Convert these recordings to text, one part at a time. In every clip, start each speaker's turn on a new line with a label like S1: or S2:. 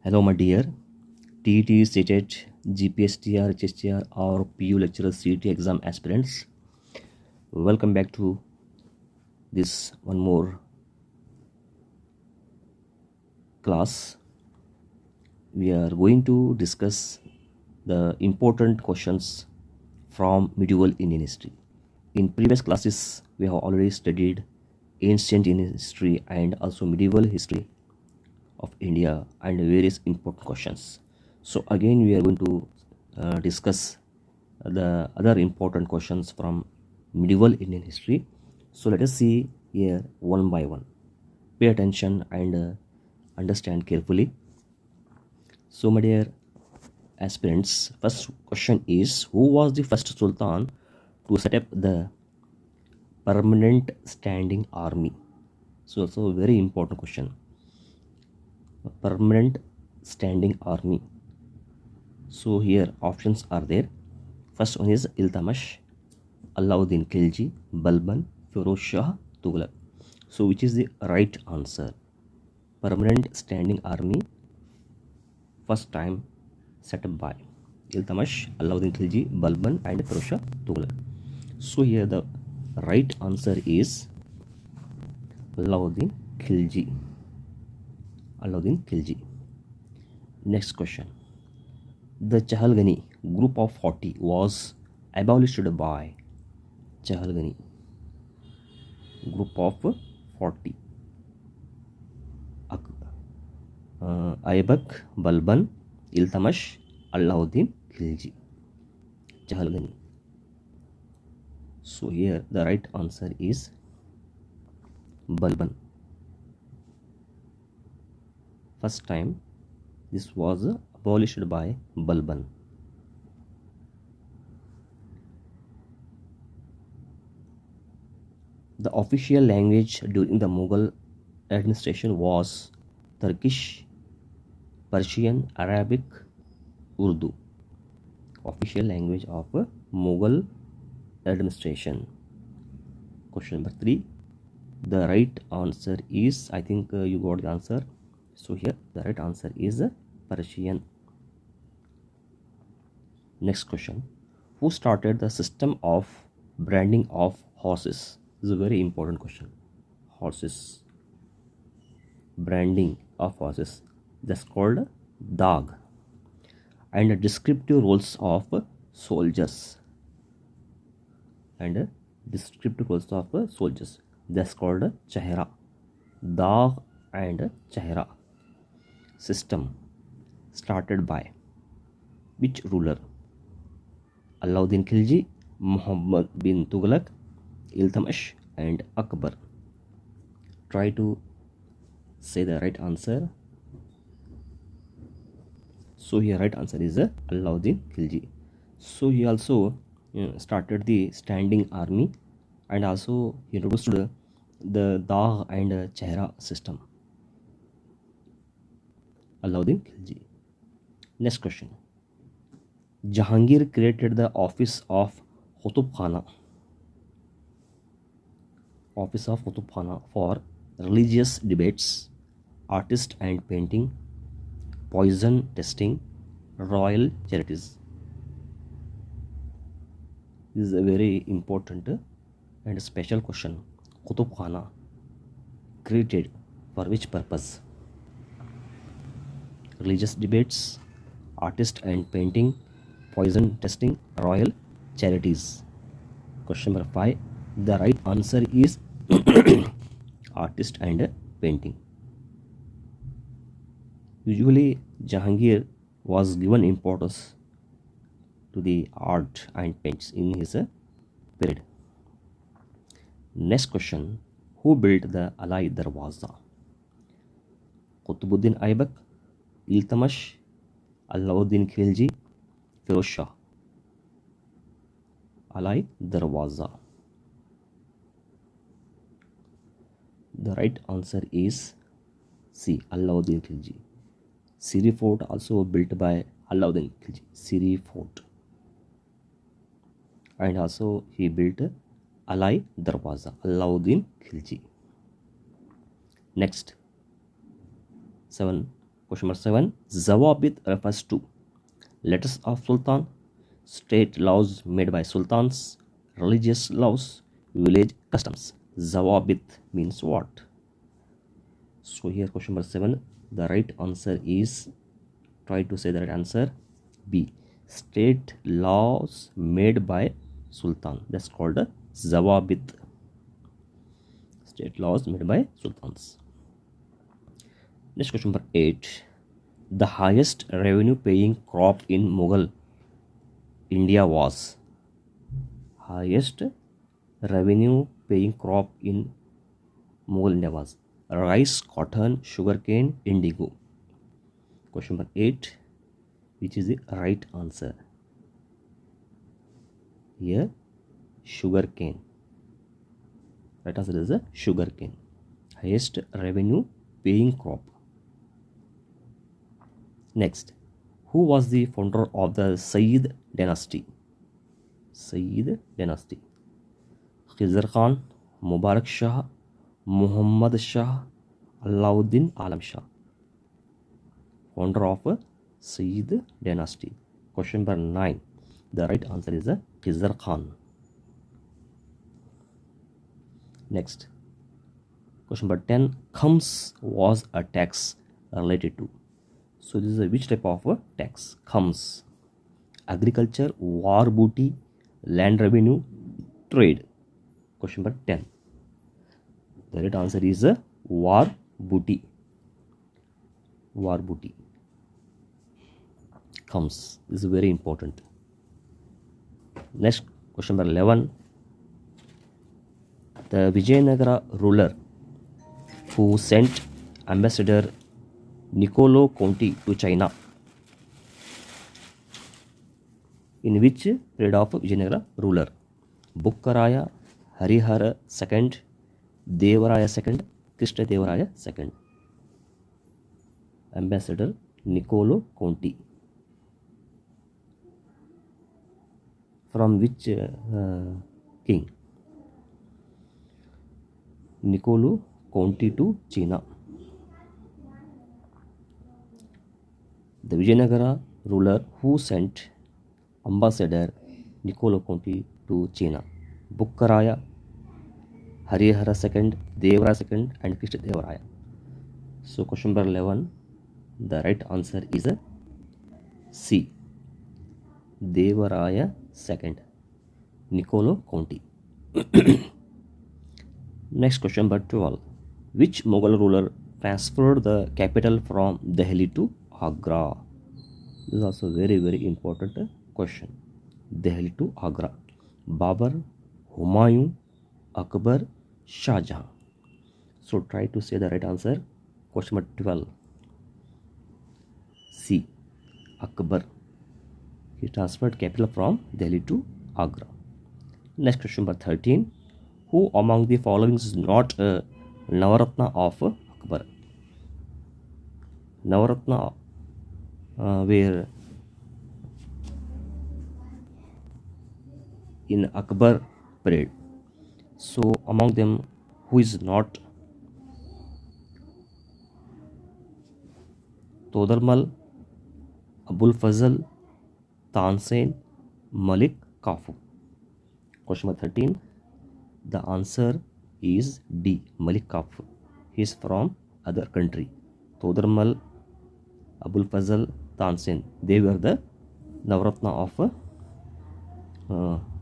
S1: Hello, my dear TET, ctet, gpstr, hstr, or PU lecturer CET exam aspirants. Welcome back to this one more class. We are going to discuss the important questions from medieval Indian history. In previous classes, we have already studied ancient Indian history and also medieval history of India and various important questions. So again we are going to discuss the other important questions from medieval Indian history. So let us see here one by one. Pay attention and understand carefully. So my dear aspirants, first question is, who was the first Sultan to set up the permanent standing army? So also a very important question. A permanent standing army. So here options are there. First one is Iltamash, Alauddin Khilji, Balban, Firoz Shah, Tughlaq. So which is the right answer? Permanent standing army first time set up by Iltamash, Alauddin Khilji, Balban and Firoz Shah, Tughlaq. So here the right answer is Alauddin Khilji. Alauddin Khilji. Next question. The Chahalgani group of 40 was abolished by Chahalgani group of 40. Aybak, Balban, Iltamash, Alauddin Khilji. Chahalgani. So here the right answer is Balban. First time this was abolished by Balban. The official language during the Mughal administration was Turkish, Persian, Arabic, Urdu. Official language of Mughal administration. Question number 3. The right answer is, I think you got the answer. So here the right answer is Persian. Next question. Who started the system of branding of horses? This is a very important question. Horses. Branding of horses. That's called Dag. And descriptive roles of soldiers. And descriptive roles of soldiers. That's called Chehra. Dag and Chehra. System started by which ruler? Alauddin Khilji, Muhammad bin Tughlaq, Iltamash and Akbar. Try to say the right answer. So here right answer is Alauddin Khilji. So he also started the standing army and also he introduced the Dag and Chehra system. Alauddin Khilji. Next question. Jahangir created the office of Qutub Khana. Office of Qutub Khana for religious debates, artist and painting, poison testing, royal charities. This is a very important and special question. Qutub Khana created for which purpose? Religious debates, artist and painting, poison testing, royal charities. Question number 5. The right answer is artist and painting. Usually Jahangir was given importance to the art and paints in his period. Next question. Who built the Alai Darwaza? Qutbuddin Aybak, Iltamash, Alauddin Khilji, Firoz Shah. Alai Darwaza. The right answer is C. Alauddin Khilji. Siri Fort also built by Alauddin Khilji. Siri Fort. And also he built Alai Darwaza. Alauddin Khilji. Next. 7. Question number 7. Zawabit refers to letters of Sultan, state laws made by sultans, religious laws, village customs. Zawabit means what? So here question number 7, the right answer is, try to say the right answer, B. State laws made by sultan. That's called a Zawabit. State laws made by sultans. Next question number 8. The highest revenue paying crop in Mughal India was. Highest revenue paying crop in Mughal India was rice, cotton, sugarcane, indigo. Question number 8, which is the right answer? Here, sugarcane. Right answer is a sugarcane. Highest revenue paying crop. Next, who was the founder of the Sayyid dynasty? Sayyid dynasty. Khizr Khan, Mubarak Shah, Muhammad Shah, Alauddin Alam Shah. Founder of Sayyid dynasty. Question number 9. The right answer is Khizr Khan. Next, question number 10. Khams was a tax related to. So this is a which type of a tax? Khams. Agriculture, war booty, land revenue, trade. Question number 10. The right answer is war booty. War booty. Khams. This is very important. Next, question number 11. The Vijayanagara ruler who sent ambassador Niccolo Conti to China. In which period of Vijayanagara ruler? Bukkaraya, Harihara II, Devaraya II, Krishna Devaraya II. Ambassador Niccolo Conti. From which king? Niccolo Conti to China. The Vijayanagara ruler who sent ambassador Niccolo Conti to China. Bukkaraya, Harihara II, Devaraya II, and Krishna Devaraya. So question number 11, the right answer is C. Devaraya II, Niccolo Conti. Next question number 12. Which Mughal ruler transferred the capital from Delhi to Agra? This is also very important question. Delhi to Agra. Babur, Humayun, Akbar, Shah Jahan. So try to say the right answer. Question number 12. C. Akbar. He transferred capital from Delhi to Agra. Next question number 13. Who among the following is not a Navaratna of Akbar? Navaratna were in Akbar period. So among them, who is not? Todarmal, Abul Fazl, Tansen, Malik Kafur. Question number 13. The answer is D. Malik Kafur. He is from other country. Todarmal, Abul Fazl, Tansen. They were the Navaratna of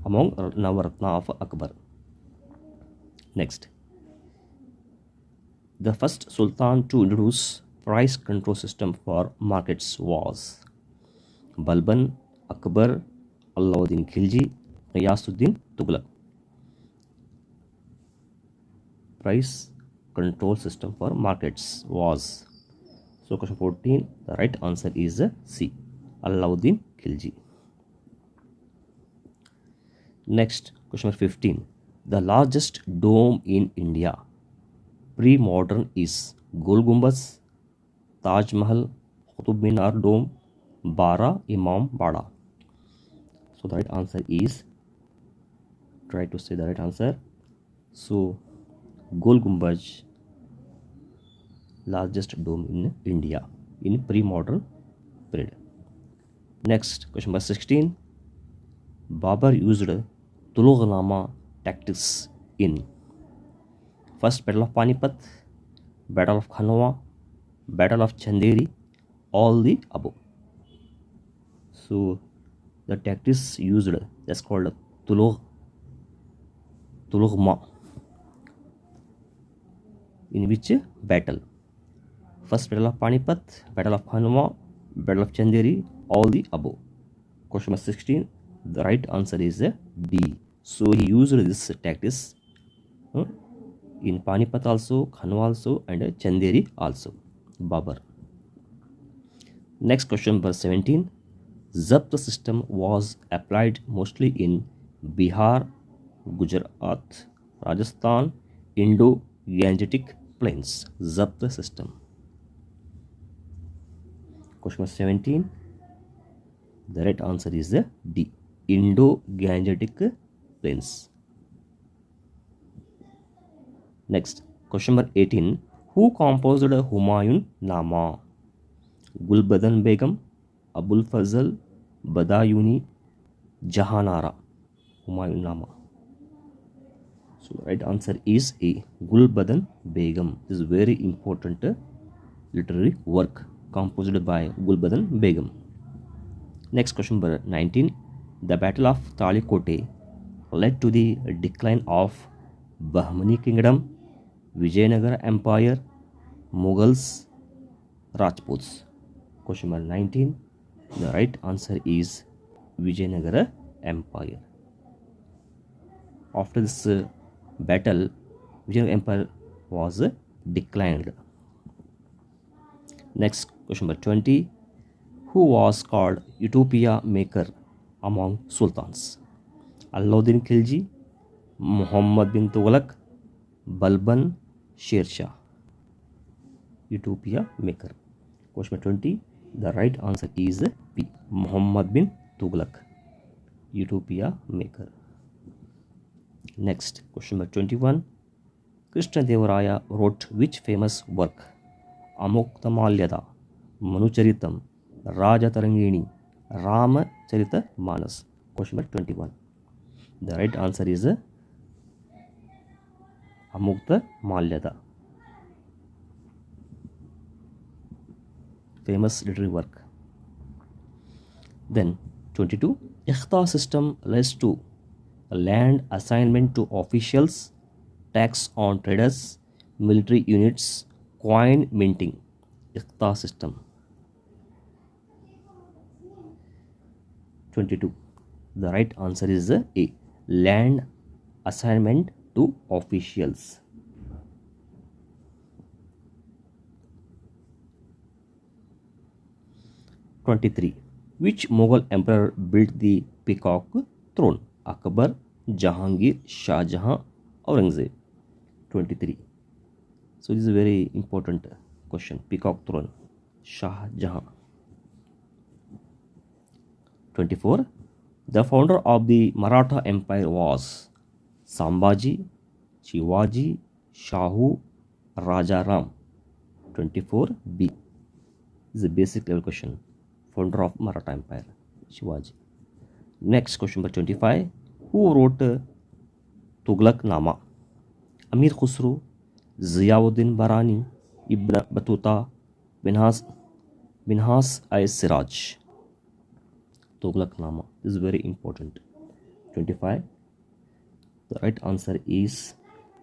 S1: among Navaratna of Akbar. Next, the first Sultan to introduce price control system for markets was Balban, Akbar, Alauddin Khilji, Ghiyasuddin Tughlaq. Price control system for markets was. So question 14, the right answer is C. Alauddin Khilji. Next, question number 15. The largest dome in India pre-modern is Gol Gumbaz, Taj Mahal, Qutub Minar Dome, Bara Imam Bada. So the right answer is, try to say the right answer. So Gol Gumbaz, largest dome in India. in pre-modern period. Next, question number 16. Babur used Tulughnama tactics in first Battle of Panipat, Battle of Khanwa, Battle of Chanderi, all the above. So the tactics used, that's called Tulughma. In which battle? First Battle of Panipat, Battle of Khanwa, Battle of Chanderi, all the above. Question number 16. The right answer is B. So he used this tactics in Panipat also, Khanwa also, and Chanderi also. Babur. Next question number 17. Zabt system was applied mostly in Bihar, Gujarat, Rajasthan, Indo-Gangetic plains. Zabt system. Question number 17. The right answer is D. Indo-Gangetic plains. Next, question number 18. Who composed Humayun Nama? Gulbadan Begum, Abul Fazl, Badayuni, Jahanara. Humayun Nama. So the right answer is A. Gulbadan Begum. This is very important literary work composed by Gulbadan Begum. Next question number 19. The Battle of Talikote led to the decline of Bahmani Kingdom, Vijayanagara Empire, Mughals, Rajputs. Question number 19. The right answer is Vijayanagara Empire. After this battle, Vijayanagara Empire was declined. Next, question number 20. Who was called Utopia Maker among sultans? Alauddin Khilji, Muhammad bin Tughlaq, Balban, Sher Shah. Utopia Maker. Question number 20. The right answer is P. Muhammad bin Tughlaq. Utopia Maker. Next, question number 21. Krishnadevaraya wrote which famous work? Amukta Manucharitam, Rajatarangini, Ramacharita Manas. Question number 21. The right answer is Amukta Malyada. Famous literary work. Then 22. Ikhta system leads to land assignment to officials, tax on traders, military units, coin minting. Ikhta system. 22. The right answer is A. Land assignment to officials. 23. Which Mughal emperor built the peacock throne? Akbar, Jahangir, Shah Jahan, Aurangzeb. 23. So this is a very important question. Peacock throne, Shah Jahan. 24. The founder of the Maratha Empire was Sambhaji, Shivaji, Shahu, Raja Ram. 24B. This is a basic level question. Founder of Maratha Empire, Shivaji. Next question number 25. Who wrote Tughlaq Nama? Amir Khusro, Ziauddin Barani, Ibn Battuta, Minhas-i-Siraj. Tughlaq Nama. This is very important. 25. The right answer is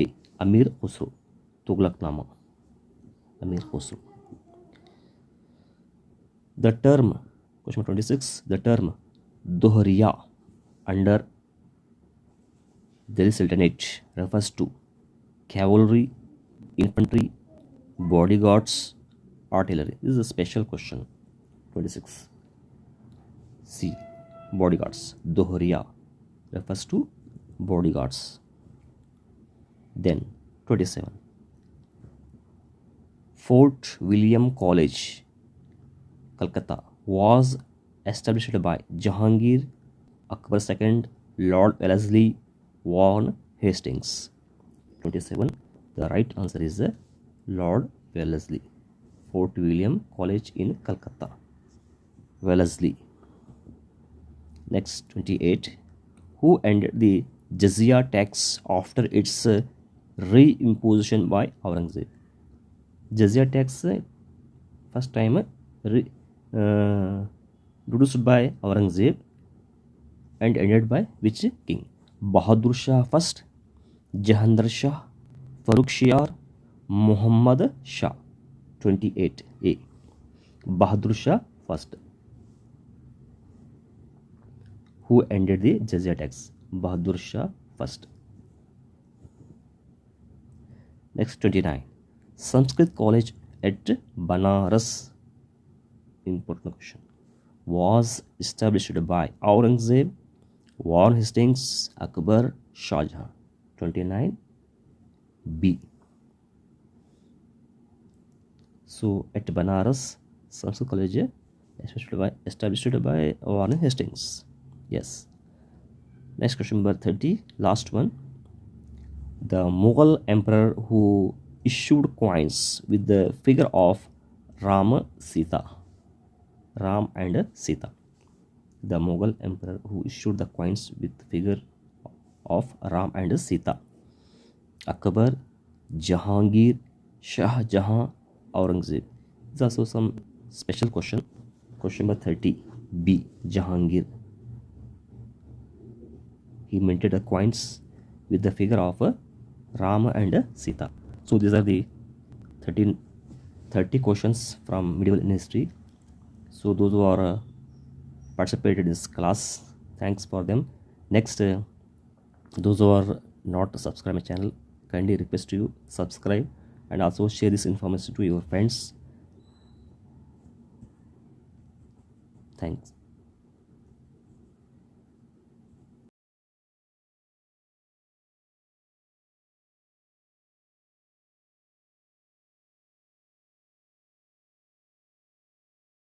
S1: A. Amir Khusro. Tughlaq Nama. Amir Khusro. The term, question 26, the term Dohriya under Delhi Sultanate refers to cavalry, infantry, bodyguards, artillery. This is a special question. 26. C. Bodyguards. Dohriya refers to bodyguards. Then 27. Fort William College, Calcutta, was established by Jahangir, Akbar II, Lord Wellesley, Warren Hastings. 27. The right answer is Lord Wellesley. Fort William College in Calcutta, Wellesley. Next, 28. Who ended the jizya tax after its reimposition by Aurangzeb? Jizya tax first time introduced by Aurangzeb and ended by which king? Bahadur Shah first, Jahandar Shah, Farooq Shiar, Muhammad Shah. 28A. Bahadur Shah first. Who ended the jizya tax? Bahadur Shah first. Next, 29. Sanskrit College at Banaras, important question, was established by Aurangzeb, Warren Hastings, Akbar, Shah Jahan. 29B. So at Banaras, Sanskrit College established by Warren Hastings. Yes. Next question number 30, last one. The Mughal emperor who issued coins with the figure of Ram and Sita. The Mughal emperor who issued the coins with the figure of Ram and Sita. Akbar, Jahangir, Shah Jahan, Aurangzeb. This is also some special question. Question number 30B, Jahangir. He minted the coins with the figure of Rama and Sita. So these are the 30 questions from medieval history. So those who are participated in this class, thanks for them. Next, those who are not subscribed my channel, kindly request you subscribe and also share this information to your friends. Thanks.